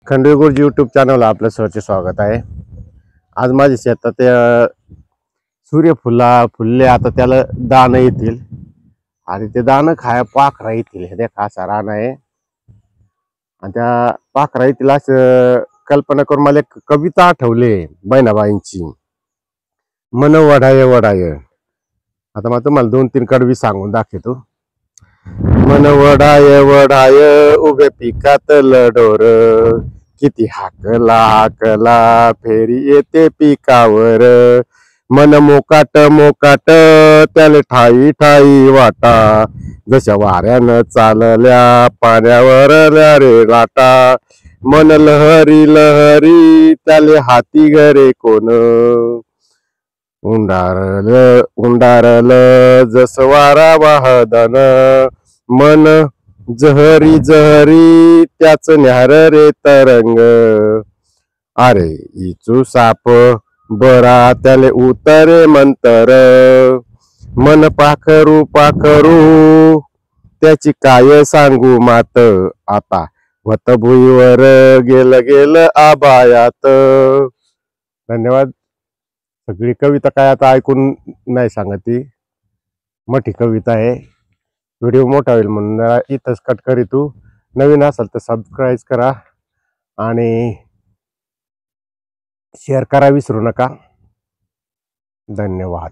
खंडवी गुरुजी यूट्यूब चॅनलला आपलं सहर्ष स्वागत आहे। आज माझ्या शेतात सूर्यफुला फुलले, आता त्याला दाण येतील आणि ते दाण खाया पाखरा येतील। हे देखा असा रान आहे आणि त्या पाखरा येतील असं कल्पना करून मला एक कविता आठवली बहिणाबाईंची, मन वढाय वढाय। आता मला तुम्हाला 2-3 कडवी सांगून दाखवतो। मन वढाय वढाय उभे पिकातलं डोर, किती हाकला हाकला फेरी येते पिकावर। मन मोकाट मोकाट त्याले ठाई ठाई वाटा, जशा वाऱ्यानं चालल्या पाण्यावरल्या रे लाटा। मन लहरी लहरी त्याले हाती घरे कोण, उंडारल उंडारल जस वारा वाहदन। मन जहरी जहरी त्याच न्यार रे तरंग, अरे इचू साप बरा त्याले उतरे मंतर। मन पाखरू पाखरू त्याची काय सांगू मात, आता वत भुईवर गेलं गेलं आबायात। धन्यवाद। सगळी कविता काय आता ऐकून नाही सांगती, मोठी कविता आहे। व्हिडिओ मोठा होईल म्हणून इथंच कट करीतो। नवीन असाल तर सबस्क्राईब करा आणि शेअर करा विसरू नका। धन्यवाद।